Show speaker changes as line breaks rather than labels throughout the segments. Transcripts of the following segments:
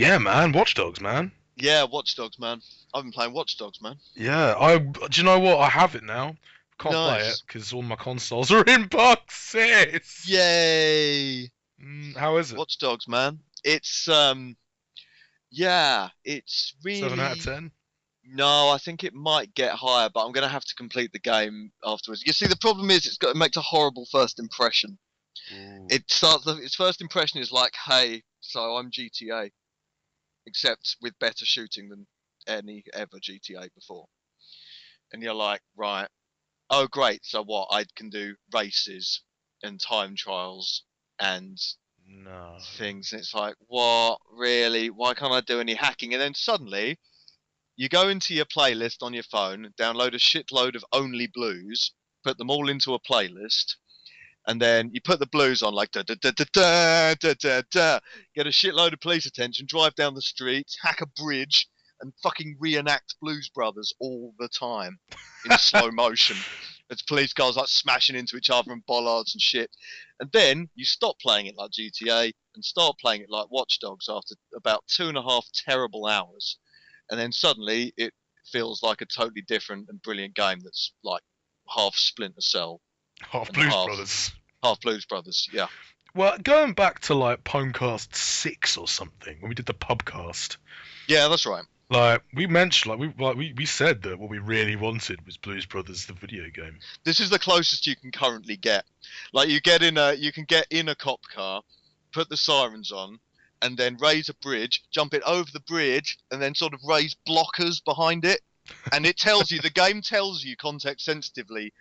Yeah, man. Watch Dogs, man.
Yeah, Watch Dogs, man. I've been playing Watch Dogs, man.
Yeah, do you know what? I have it now. Can't play it
Nice.
because all my consoles are in boxes.
Yay!
How is it?
Watch Dogs, man. Yeah, it's
7 out of
really.
10.
No, I think it might get higher, but I'm gonna have to complete the game afterwards. You see, the problem is it makes a horrible first impression.
Ooh.
Its first impression is like, hey, so I'm GTA, except with better shooting than any ever GTA before. And you're like, right, oh great, so what? I can do races and time trials and
No.
things. And it's like, what? Really? Why can't I do any hacking? And then suddenly you go into your playlist on your phone, download a shitload of only blues, put them all into a playlist, and then you put the blues on like da da da da da da da da. Get a shitload of police attention, drive down the street, hack a bridge, and fucking reenact Blues Brothers all the time in slow motion. As police cars like smashing into each other and bollards and shit. And then you stop playing it like GTA and start playing it like Watch Dogs after about 2.5 terrible hours. And then suddenly it feels like a totally different and brilliant game that's like half Splinter Cell
Half
and
Blues
half
Brothers.
Blues Brothers. Yeah.
Well, going back to like Pomecast 6 or something, when we did the pubcast,
Yeah, that's right.
like we mentioned, we said that what we really wanted was Blues Brothers, the video game.
This is the closest you can currently get. Like you can get in a cop car, put the sirens on, and then raise a bridge, jump it over the bridge, and then sort of raise blockers behind it. And the game tells you context sensitively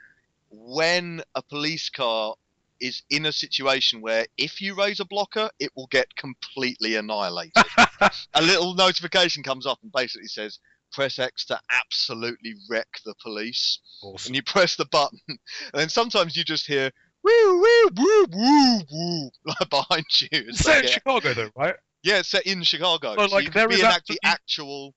when a police car is in a situation where if you raise a blocker, it will get completely annihilated. A little notification comes up and basically says, press X to absolutely wreck the police. And
Awesome.
you press the button, and then sometimes you just hear woo woo woo woo woo like behind you as
It's
they
set in
get.
Chicago though, right?
Yeah, it's set in Chicago,
So
so you
like
can
there is
reenact the
absolutely,
actual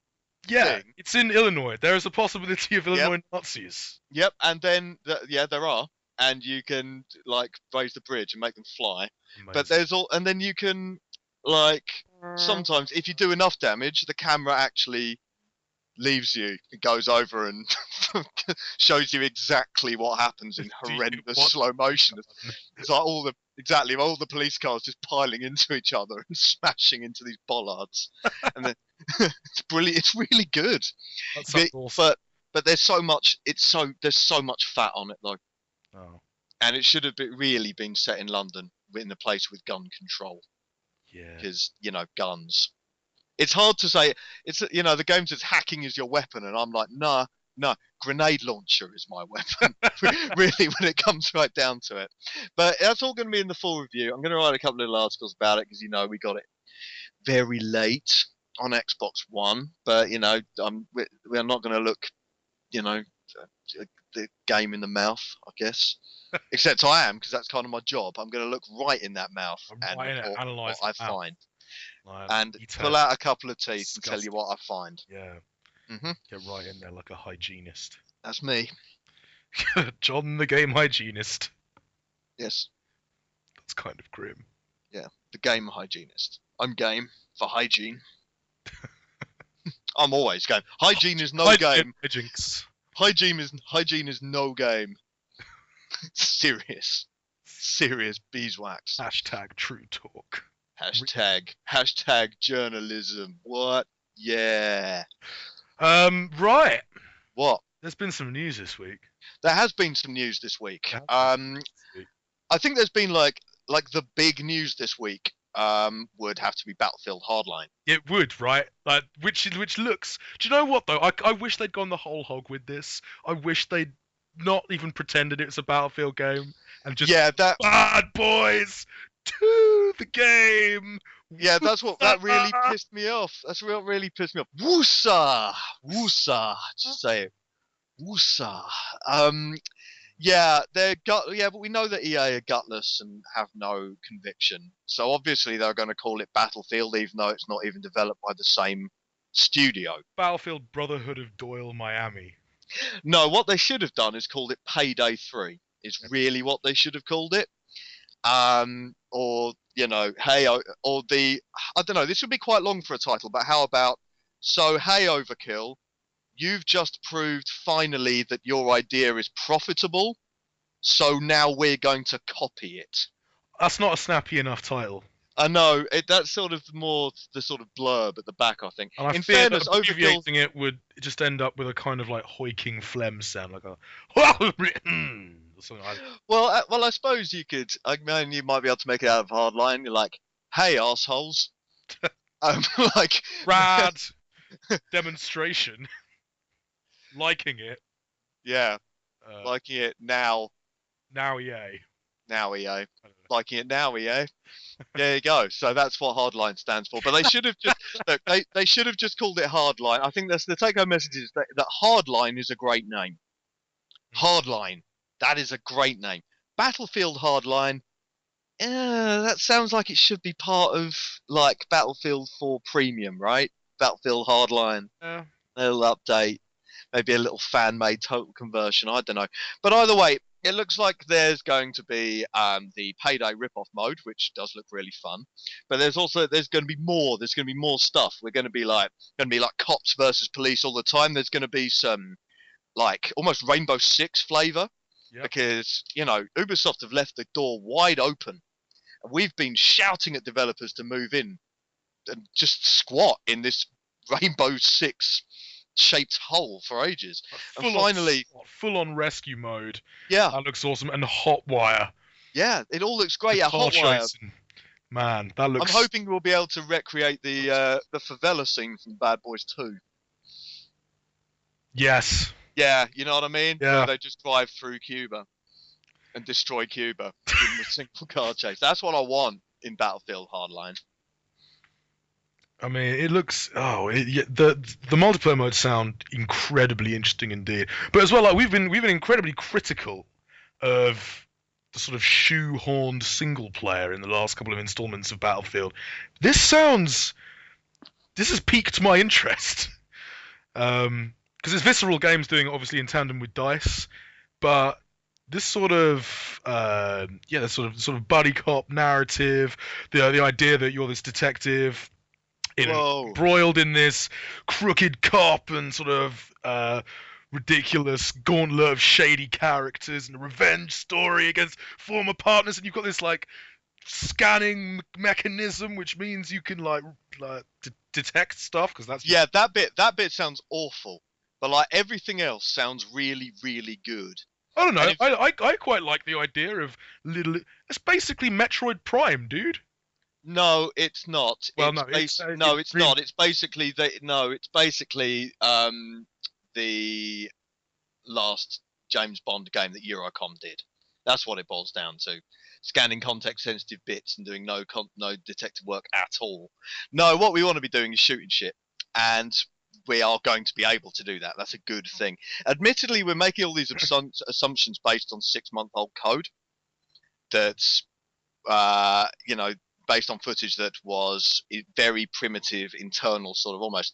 yeah,
thing.
it's in Illinois. There is a possibility of
Yep,
Illinois Nazis.
yep, and then yeah, there are, and you can like raise the bridge and make them fly. But
Amazing.
there's all, and then you can like sometimes if you do enough damage, the camera actually leaves you. It goes over and shows you exactly what happens in
Do you
horrendous
watch?
slow motion. It's like all the police cars just piling into each other and smashing into these bollards, and then it's brilliant. It's really good.
That sounds
The-
awesome.
but there's so much. There's so much fat on it though,
Oh,
and it should have really been set in London in a place with gun control
yeah.
because guns. It's hard to say. It's the game says hacking is your weapon, and I'm like, nah, no, grenade launcher is my weapon. Really, when it comes right down to it. But that's all going to be in the full review. I'm going to write a couple of little articles about it because we got it very late on Xbox One. But we're not going to look the game in the mouth, I guess. Except I am because that's kind of my job. I'm going to look right in that mouth
I'm
and
right in it,
report what
analysing
I
now.
find
Like,
and pull
detail.
out a couple of teeth and tell you
Disgusting.
what I find.
Yeah.
Hmm.
Get right in there like a hygienist.
That's me.
John the game hygienist.
Yes.
That's kind of grim.
Yeah. The game hygienist. I'm game for hygiene. I'm always game. Hygiene is no game.
Jinx.
Hygiene is no game. Serious. Serious beeswax.
Hashtag true talk.
Hashtag journalism. What? Yeah.
Right.
What?
There's been some news this week.
There has been some news this week.
There has been this week.
I think there's been like the big news this week. Would have to be Battlefield Hardline.
It would, right? Like, which looks. Do you know what though? I wish they'd gone the whole hog with this. I wish they'd not even pretended it's a Battlefield game and just
Yeah,
bad boys to the game.
yeah, that really pissed me off. That's what really pissed me off. Woosa, woosa. Just say it. Woosa. Yeah, but we know that EA are gutless and have no conviction. So obviously they're going to call it Battlefield, even though it's not even developed by the same studio.
Battlefield Brotherhood of Doyle Miami.
No, what they should have done is called it Payday 3. Is really what they should have called it. or hey, or the I don't know. This would be quite long for a title, but how about so hey Overkill, you've just proved finally that your idea is profitable, so now we're going to copy it.
That's not a snappy enough title.
I know that's sort of more the sort of blurb at the back. I think.
And I
In
fear that
fairness, Overkill.
abbreviating it would just end up with a kind of like hoiking phlegm sound, like a something like that.
Well, I suppose you could. I mean, you might be able to make it out of Hardline. You're like, hey, assholes. Um, like,
Rad demonstration, liking it.
yeah,
Uh,
liking it now.
Now, yay.
Now, EA.
I don't know.
Liking it now, EA. There you go. So that's what Hardline stands for. But they should have just look, they should have just called it Hardline. I think that's the take-home message is that Hardline is a great name. Hardline, that is a great name. Battlefield Hardline. That sounds like it should be part of like Battlefield 4 Premium, right? Battlefield Hardline,
Yeah.
a little update, maybe a little fan-made total conversion. I don't know, but either way, it looks like there's going to be the Payday rip-off mode, which does look really fun. But there's going to be more. There's going to be more stuff. We're going to be like cops versus police all the time. There's going to be some like almost Rainbow Six flavor.
Yep.
Because Ubisoft have left the door wide open, and we've been shouting at developers to move in and just squat in this Rainbow Six shaped hole for ages. And finally,
full on rescue mode.
yeah,
That looks awesome. And Hotwire.
yeah, it all looks great.
The
Yeah,
car
Hotwire.
chasing. Man, that looks.
I'm hoping we'll be able to recreate the favela scene from Bad Boys 2.
Yes.
Yeah, you know what I mean?
Yeah.
Where they just drive through Cuba and destroy Cuba in a single car chase. That's what I want in Battlefield Hardline.
I mean, it looks. The multiplayer modes sound incredibly interesting indeed. But as well, like we've been incredibly critical of the sort of shoehorned single player in the last couple of installments of Battlefield. This has piqued my interest. Because it's Visceral Games doing it obviously in tandem with DICE, but this sort of the sort of buddy cop narrative, the idea that you're this detective embroiled in this crooked cop and sort of ridiculous gauntlet of shady characters and a revenge story against former partners, and you've got this like scanning mechanism which means you can like detect stuff because that's
that bit sounds awful. But like everything else sounds really, really good.
I don't know. I quite like the idea of little. It's basically Metroid Prime, dude.
No, it's not.
Well,
it's
no,
it's not. It's basically the last James Bond game that Eurocom did. That's what it boils down to. Scanning context-sensitive bits and doing no detective work at all. No, what we want to be doing is shooting shit, and we are going to be able to do that. That's a good thing. Admittedly, we're making all these assumptions based on 6-month-old code that's, based on footage that was very primitive, internal, sort of almost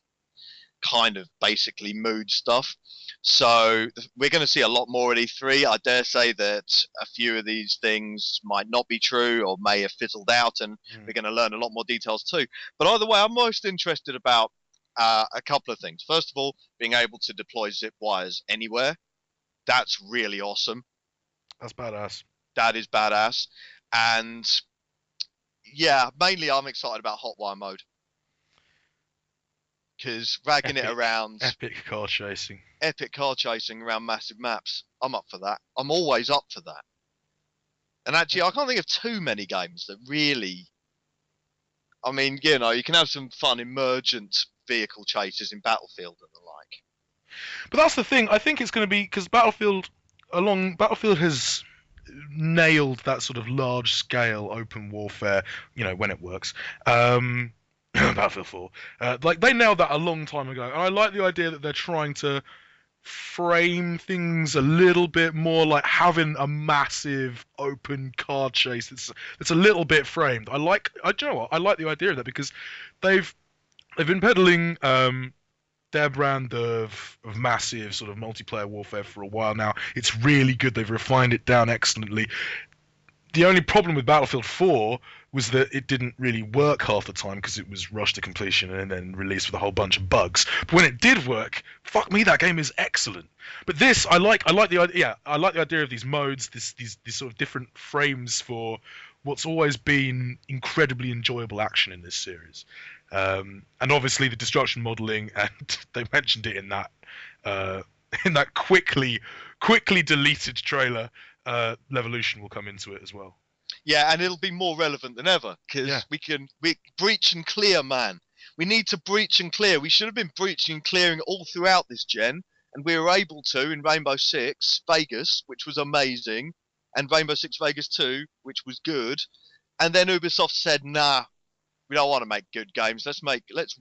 kind of basically mood stuff. So we're going to see a lot more at E3. I dare say that a few of these things might not be true or may have fizzled out, and we're going to learn a lot more details too. But either way, I'm most interested about a couple of things. First of all, being able to deploy zip wires anywhere. That's really awesome.
That's badass.
That is badass. And yeah, mainly I'm excited about Hotwire mode. Because ragging it around...
Epic car chasing.
Epic car chasing around massive maps. I'm up for that. I'm always up for that. And actually, I can't think of too many games that really... I mean, you can have some fun emergent vehicle chases in Battlefield and the like.
But that's the thing. I think it's going to be because Battlefield has nailed that sort of large scale open warfare. When it works. Battlefield 4. Like they nailed that a long time ago, and I like the idea that they're trying to frame things a little bit more like having a massive open car chase. It's a little bit framed. Do you know what? I like the idea of that because they've been peddling their brand of massive sort of multiplayer warfare for a while now. It's really good. They've refined it down excellently. The only problem with Battlefield 4 was that it didn't really work half the time because it was rushed to completion and then released with a whole bunch of bugs. But when it did work, fuck me, that game is excellent. But this, I like the idea. Yeah, I like the idea of these modes, these sort of different frames for what's always been incredibly enjoyable action in this series. And obviously the destruction modeling, and they mentioned it uh, in that quickly deleted trailer. Levolution will come into it as well.
Yeah, and it'll be more relevant than ever because
Yeah.
we breach and clear, man. We need to breach and clear. We should have been breaching and clearing all throughout this gen, and we were able to in Rainbow Six Vegas, which was amazing, and Rainbow Six Vegas 2, which was good. And then Ubisoft said, "Nah, we don't want to make good games. Let's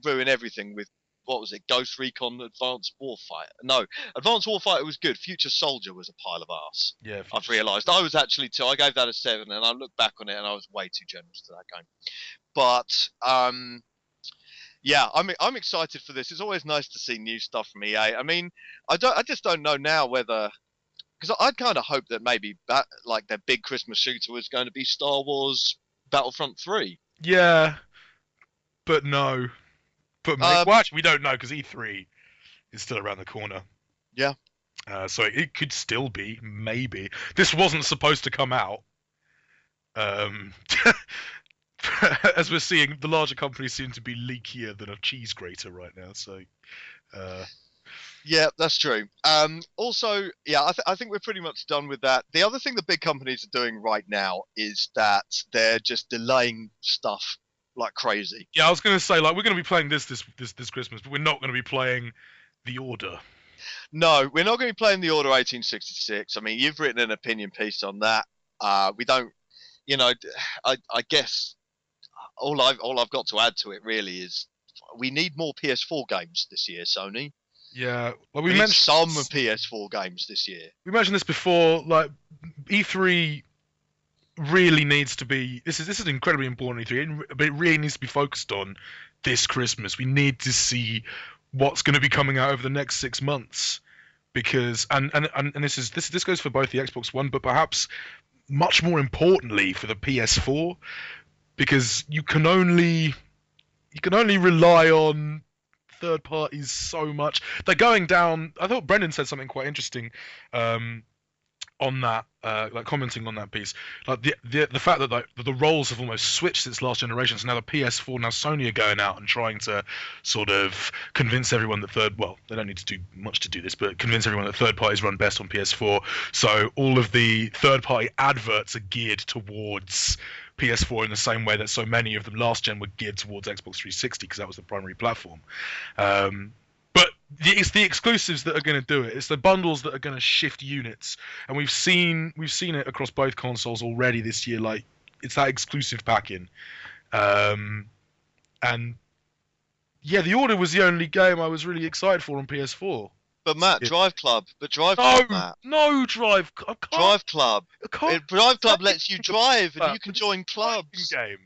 ruin everything with what was it? Ghost Recon Advanced Warfighter. No, Advanced Warfighter was good. Future Soldier was a pile of arse.
Yeah,
I've realised I was actually too. I gave that a 7, and I look back on it, and I was way too generous to that game. But yeah, I'm excited for this. It's always nice to see new stuff from EA. I mean, I just don't know now whether because I'd kind of hope that maybe like their big Christmas shooter was going to be Star Wars Battlefront 3.
yeah, but no. But
Um,
well, actually, we don't know because E3 is still around the corner.
yeah.
So it could still be, maybe. This wasn't supposed to come out. Um, as we're seeing, the larger companies seem to be leakier than a cheese grater right now. So, uh,
Yeah, that's true. Also, yeah, I think we're pretty much done with that. The other thing the big companies are doing right now is that they're just delaying stuff like crazy.
yeah, I was going to say, like, we're going to be playing this Christmas, but we're not going to be playing The Order.
No, we're not going to be playing the Order 1866. I mean, you've written an opinion piece on that. We don't, you know, I guess all I've got to add to it really is we need more PS4 games this year, Sony.
Yeah, well,
We need some PS4 games this year.
we mentioned this before. Like, E3 really needs to be. This is incredibly important E3, but it really needs to be focused on this Christmas. We need to see what's going to be coming out over the next 6 months because and this goes for both the Xbox One, but perhaps much more importantly for the PS4 because you can only rely on third parties so much. They're going down. I thought Brendan said something quite interesting. On that, like commenting on that piece, like the fact that like, the roles have almost switched since last generation. So now the PS4, now Sony are going out and trying to sort of convince everyone that well, they don't need to do much to do this, but convince everyone that third parties run best on PS4. So all of the third party adverts are geared towards PS4 in the same way that so many of them last gen were geared towards Xbox 360 because that was the primary platform. But it's the exclusives that are going to do it. It's the bundles that are going to shift units, and we've seen it across both consoles already this year. Like it's that exclusive packing, and yeah, The Order was the only game I was really excited for on PS4.
But Matt, Drive Club. But Drive
No,
Club, Matt.
no Drive. I can't.
Drive Club.
I can't.
Drive Club lets you drive and you can join clubs.
Game.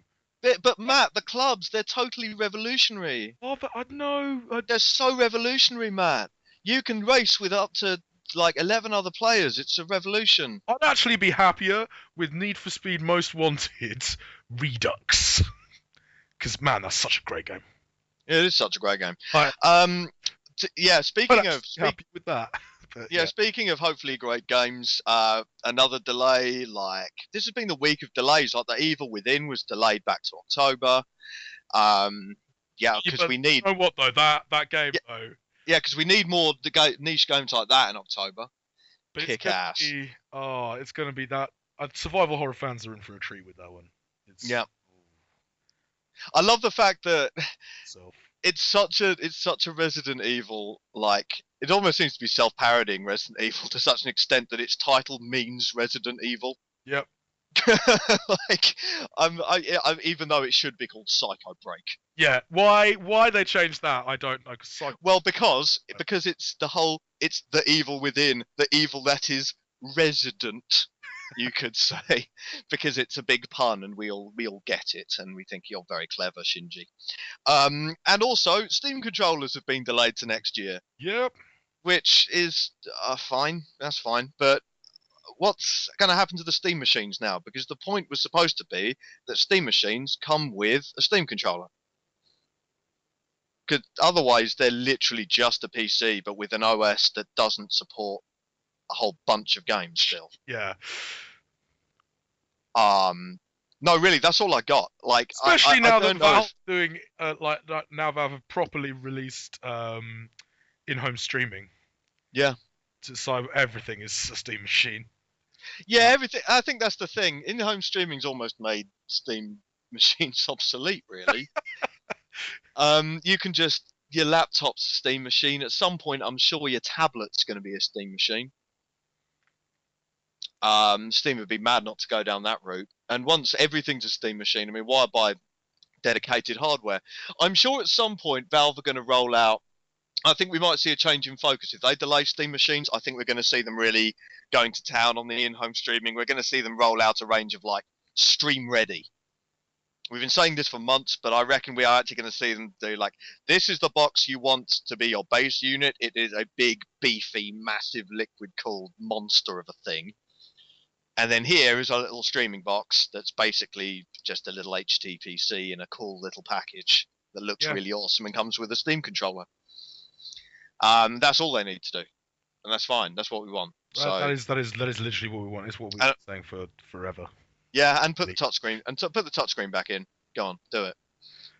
But Matt, the clubs, they're totally revolutionary.
Oh, but I know.
They're so revolutionary, Matt. You can race with up to like 11 other players. It's a revolution.
I'd actually be happier with Need for Speed Most Wanted Redux. Because, man, that's such a great game.
It is such a great game.
Right.
Yeah, speaking of
happy with that. But,
yeah, speaking of hopefully great games, another delay. Like this has been the week of delays. Like the Evil Within was delayed back to October. Yeah, because we need.
You know what though? That game though.
Yeah, because we need more niche games like that in October.
But
Kick ass.
It's going to be that. Survival horror fans are in for a treat with that one.
Yeah. I love the fact that it's such a Resident Evil, like it almost seems to be self-parodying Resident Evil to such an extent that its title means Resident Evil.
Yep.
Like even though it should be called Psycho Break.
Yeah. Why they changed that? I don't know.
Well, because it's the evil within, the evil that is resident. You could say, because it's a big pun and we all get it and we think you're very clever, Shinji. And also Steam controllers have been delayed to next year.
Yep.
Which is fine. That's fine. But what's going to happen to the Steam machines now? Because the point was supposed to be that Steam machines come with a Steam controller. Because otherwise, they're literally just a PC, but with an OS that doesn't support a whole bunch of games still.
Yeah.
No, really, that's all I got. Like,
Especially now
I
that
don't know
Valve
if,
doing now Valve have properly released in-home streaming.
yeah,
So everything is a Steam machine.
yeah, everything. I think that's the thing. In-home streaming's almost made Steam machines obsolete, really. You can just your laptop's a Steam machine. At some point, I'm sure your tablet's going to be a Steam machine. Steam would be mad not to go down that route. And once everything's a Steam machine, I mean, why buy dedicated hardware? I'm sure at some point Valve are going to roll out. I think we might see a change in focus if they delay Steam machines. I think we're going to see them really going to town on the in-home streaming. We're going to see them roll out a range of like stream ready. We've been saying this for months, but I reckon we are actually going to see them do like, this is the box you want to be your base unit. It is a big, beefy, massive liquid-cooled monster of a thing. And then here is a little streaming box that's basically just a little HTPC in a cool little package that looks really awesome and comes with a Steam controller. That's all they need to do, and that's fine. That's what we want. So
that is literally what we want. It's what we've been saying for forever.
Yeah, and put the touchscreen put the touchscreen back in. Go on, do it,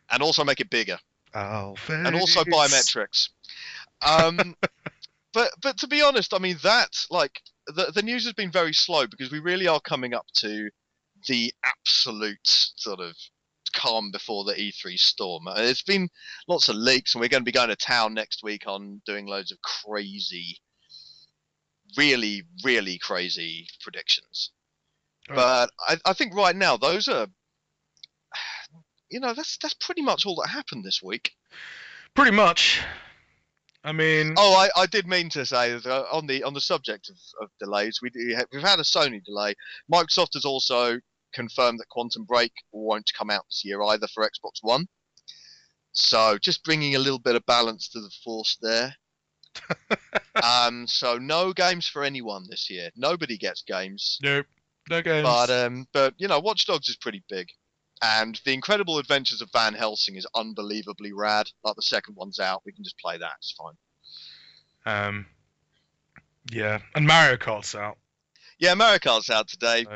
and also make it bigger. And also biometrics. But to be honest, I mean that's like the news has been very slow because we really are coming up to the absolute sort of calm before the E3 storm. It's been lots of leaks, and we're going to be going to town next week on doing loads of crazy, really, really crazy predictions. But I think right now those are, that's pretty much all that happened this week.
Pretty much. I mean,
I did mean to say that on the subject of delays, we've had a Sony delay. Microsoft has also confirmed that Quantum Break won't come out this year either for Xbox One. So just bringing a little bit of balance to the force there. So no games for anyone this year. Nobody gets games.
Nope, no games.
But Watch Dogs is pretty big. And The Incredible Adventures of Van Helsing is unbelievably rad. Like the second one's out, we can just play that. It's fine.
Yeah, and Mario Kart's out.
Yeah, Mario Kart's out today. So.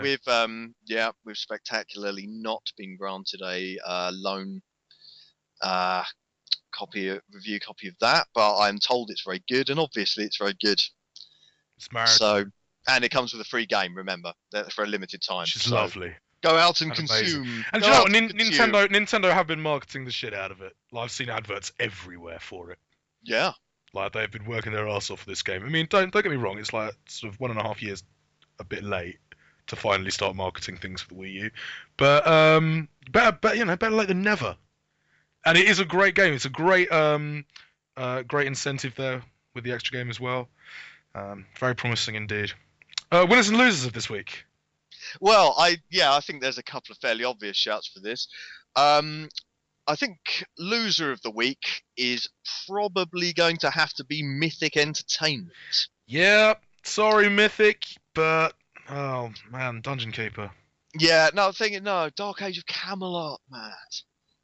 We've spectacularly not been granted a loan review copy of that, but I'm told it's very good, and obviously it's very good.
It's Mario.
So, and it comes with a free game. Remember, that's for a limited time.
Which is lovely.
Go out and consume.
Amazing. And you know what? Nintendo have been marketing the shit out of it. Like, I've seen adverts everywhere for it.
Yeah.
Like, they've been working their ass off for this game. I mean, don't get me wrong. It's like sort of 1.5 years a bit late to finally start marketing things for the Wii U. But better late than never. And it is a great game. It's a great great incentive there with the extra game as well. Very promising indeed. Winners and losers of this week.
Well, I think there's a couple of fairly obvious shouts for this. I think loser of the week is probably going to have to be Mythic Entertainment.
Yeah, sorry Mythic, but oh man, Dungeon Keeper.
Yeah, Dark Age of Camelot, man.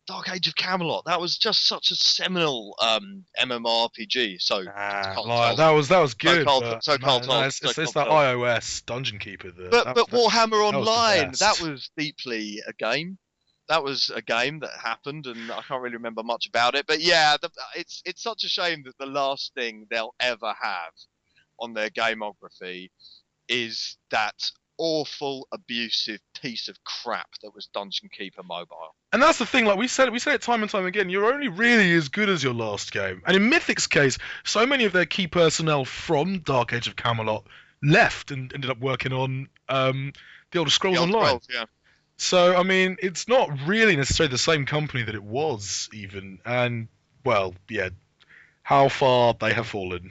Dark Age of Camelot. That was just such a seminal MMORPG. So
that was good. It's that iOS Dungeon Keeper.
But Warhammer Online, that was deeply a game. That was a game that happened, and I can't really remember much about it. But yeah, it's such a shame that the last thing they'll ever have on their gameography is that awful, abusive piece of crap that was Dungeon Keeper Mobile.
And that's the thing, like we said it time and time again, you're only really as good as your last game. And in Mythic's case, so many of their key personnel from Dark Age of Camelot left and ended up working on the Elder Scrolls Online.
Yeah.
So, I mean, it's not really necessarily the same company that it was, even. And, well, yeah, how far they have fallen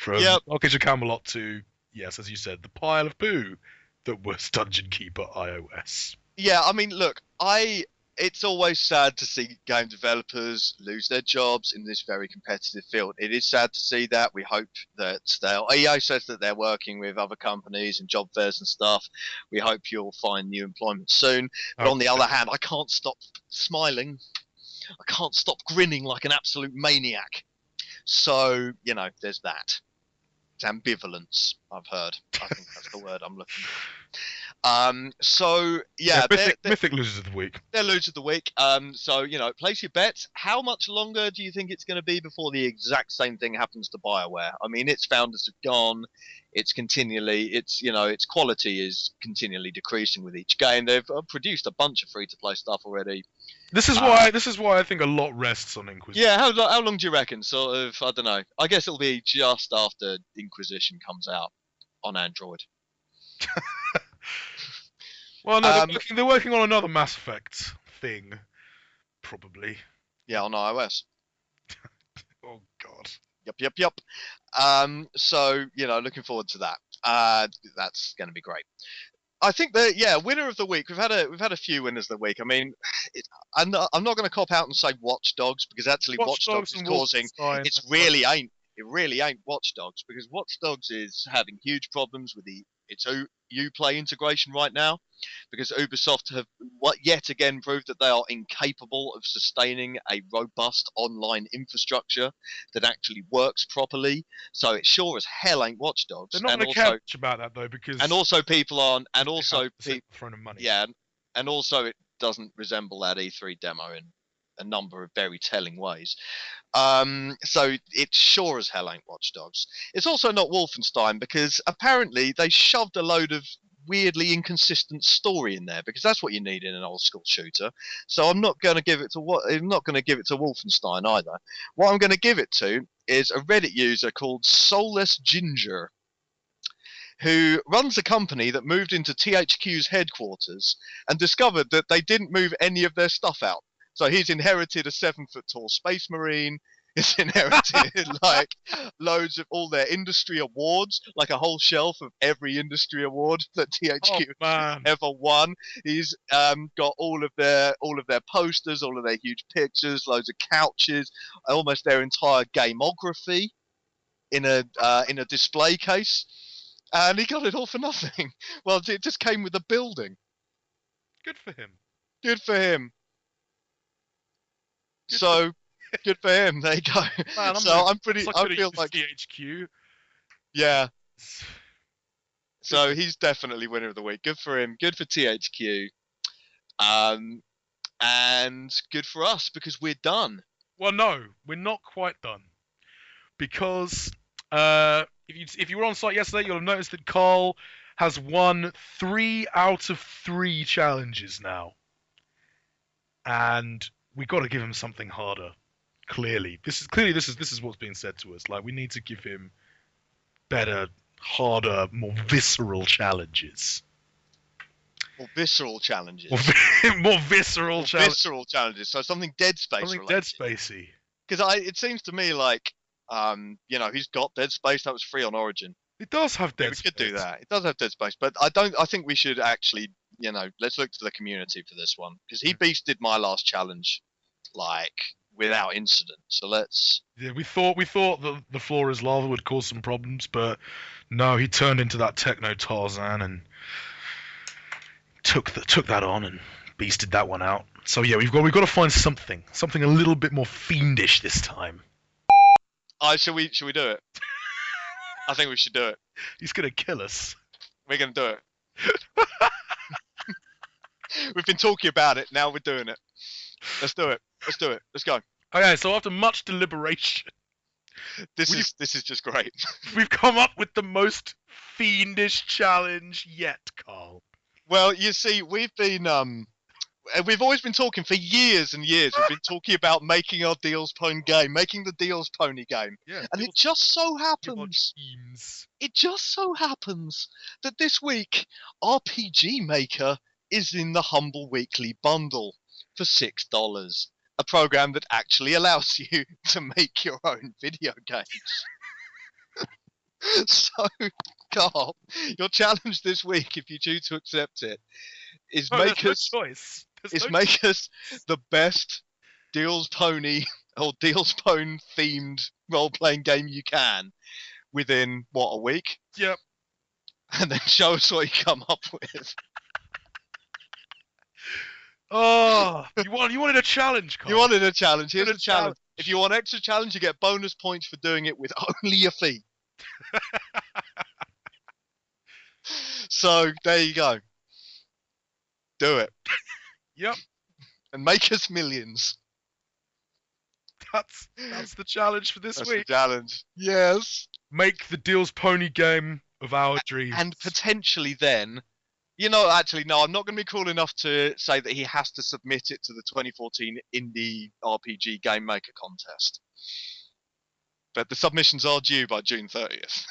from Dark Age of Camelot to, yes, as you said, the pile of poo that was Dungeon Keeper iOS.
Yeah, I mean, look, I it's always sad to see game developers lose their jobs in this very competitive field. It is sad to see that. We hope that EA says that they're working with other companies and job fairs and stuff. We hope you'll find new employment soon. But on the other hand, I can't stop smiling. I can't stop grinning like an absolute maniac. So, there's that. It's ambivalence, I've heard. I think that's the word I'm looking for. So yeah,
Mythic losers of the week.
They're losers of the week. So place your bets. How much longer do you think it's going to be before the exact same thing happens to BioWare? I mean, its founders have gone. Its quality is continually decreasing with each game. They've produced a bunch of free-to-play stuff already.
This is why I think a lot rests on Inquisition.
Yeah, how long do you reckon? Sort of, I don't know. I guess it'll be just after Inquisition comes out on Android.
Well, no, they're working on another Mass Effect thing, probably.
Yeah, on iOS.
Oh God.
Yep. So looking forward to that. That's going to be great. I think that winner of the week. We've had a few winners of the week. I mean, I'm not going to cop out and say Watch Dogs, because actually Watch Dogs is causing. It really ain't Watch Dogs, because Watch Dogs is having huge problems with its Uplay integration right now, because Ubisoft have yet again proved that they are incapable of sustaining a robust online infrastructure that actually works properly. So it sure as hell ain't Watch Dogs.
They're not going to care much about that though, because
people aren't, and also
throwing money.
Yeah, and also it doesn't resemble that E3 demo in a number of very telling ways. So it sure as hell ain't Watch Dogs. It's also not Wolfenstein, because apparently they shoved a load of weirdly inconsistent story in there, because that's what you need in an old school shooter. So I'm not going to give it to Wolfenstein either. What I'm going to give it to is a Reddit user called Soulless Ginger, who runs a company that moved into THQ's headquarters and discovered that they didn't move any of their stuff out. So he's inherited a 7-foot tall space marine. He's inherited like loads of all their industry awards, like a whole shelf of every industry award that THQ ever won. He's got all of their posters, all of their huge pictures, loads of couches, almost their entire gamography in a display case, and he got it all for nothing. Well, it just came with a building.
Good for him.
Good for him. So good for him. There you go.
Man,
I feel like
THQ.
Yeah. So he's definitely winner of the week. Good for him. Good for THQ. And good for us, because we're done.
Well, no, we're not quite done, because if you were on site yesterday, you'll have noticed that Carl has won 3 out of 3 challenges now, and we got to give him something harder. Clearly, this is what's being said to us. Like, we need to give him better, harder, more visceral challenges.
More visceral challenges.
More visceral challenges.
Visceral challenges. So something Dead Space
Something
related.
Dead Spacey.
Because it seems to me like he's got Dead Space. That was free on Origin.
It does have Dead Space.
We could do that. It does have Dead Space, but I think we should actually, let's look to the community for this one, because he beasted my last challenge like without incident. So let's.
Yeah, we thought that the floor is lava would cause some problems, but no, he turned into that techno Tarzan and took that on and beasted that one out. So yeah, we've got to find something a little bit more fiendish this time.
Should we do it? I think we should do it.
He's gonna kill us.
We're gonna do it. We've been talking about it. Now we're doing it. Let's do it. Let's go.
Okay, so after much deliberation,
this is just great.
We've come up with the most fiendish challenge yet, Carl.
Well, you see, we've always been talking for years and years. We've been talking about making our Deals Pony game, making the Deals Pony game.
Yeah,
and it just so happens that this week RPG Maker is in the Humble Weekly bundle for $6. A program that actually allows you to make your own video games. So, Carl, your challenge this week, if you choose to accept it, is
make us choice.
is make us the best Deals Pony or Deals Pone themed role-playing game you can within, what, a week?
Yep.
And then show us what you come up with.
Oh, you wanted a challenge, Carl.
You wanted a challenge. Here's
Wanted
the
a
challenge.
challenge.
If you want extra challenge, you get bonus points for doing it with only your feet. So there you go. Do it.
Yep.
And make us millions.
That's the challenge for this
That's
week.
the challenge. Yes.
Make the Deals Pony game of our dreams.
And potentially then, actually, no, I'm not going to be cool enough to say that he has to submit it to the 2014 Indie RPG Game Maker Contest. But the submissions are due by June 30th.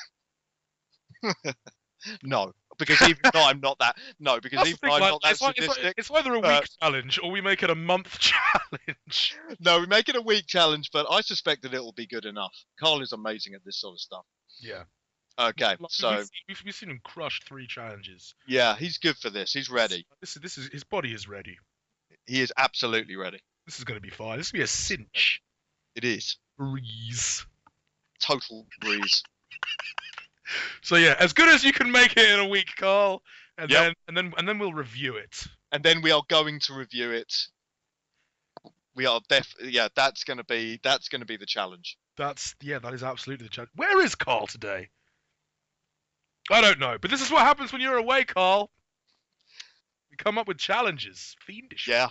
No, because even though I'm not that. No, because
That's
even
the
though
thing,
I'm not that sadistic.
it's either a week challenge or we make it a month challenge.
No, we make it a week challenge, but I suspect that it will be good enough. Carl is amazing at this sort of stuff.
Yeah.
Okay, so
we've seen him crush 3 challenges.
yeah, he's good for this. He's ready.
This is his body is ready.
He is absolutely ready.
This is going to be fine. This will be a cinch.
It is.
Breeze.
Total breeze.
So yeah, as good as you can make it in a week, Carl, and
Yep.
then we'll review it.
And then we are going to review it. We are that's gonna be the challenge.
That is absolutely the challenge. Where is Carl today? I don't know, but this is what happens when you're away, Carl. We come up with challenges. Fiendish.
Yeah.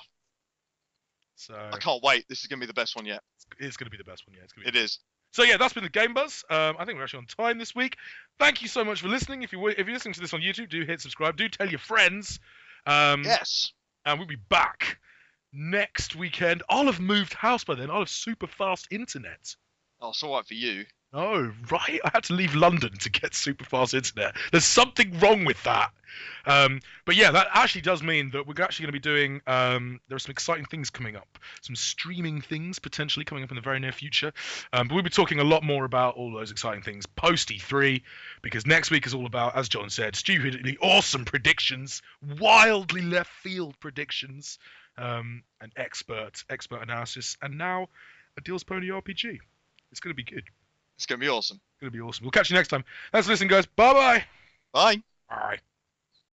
So
I can't wait. This is gonna be the best one yet.
it's going to be the best one. Yeah, it's going to
It
be.
is.
So yeah, that's been the Game Buzz. I think we're actually on time this week. Thank you so much for listening. If you're listening to this on YouTube, do hit subscribe. Do tell your friends.
Yes.
And we'll be back next weekend. I'll have moved house by then. I'll have super fast internet.
Oh, it's all right for you.
Oh, right. I had to leave London to get super fast internet. There's something wrong with that. But yeah, that actually does mean that we're actually going to be doing, there are some exciting things coming up. Some streaming things potentially coming up in the very near future. But we'll be talking a lot more about all those exciting things post E3, because next week is all about, as John said, stupidly awesome predictions, wildly left field predictions, and expert analysis, and now a Deals Pony RPG. It's going to be good.
It's gonna be awesome.
It's going to be awesome. We'll catch you next time. Thanks for listening, guys. Bye-bye.
Bye.
Bye.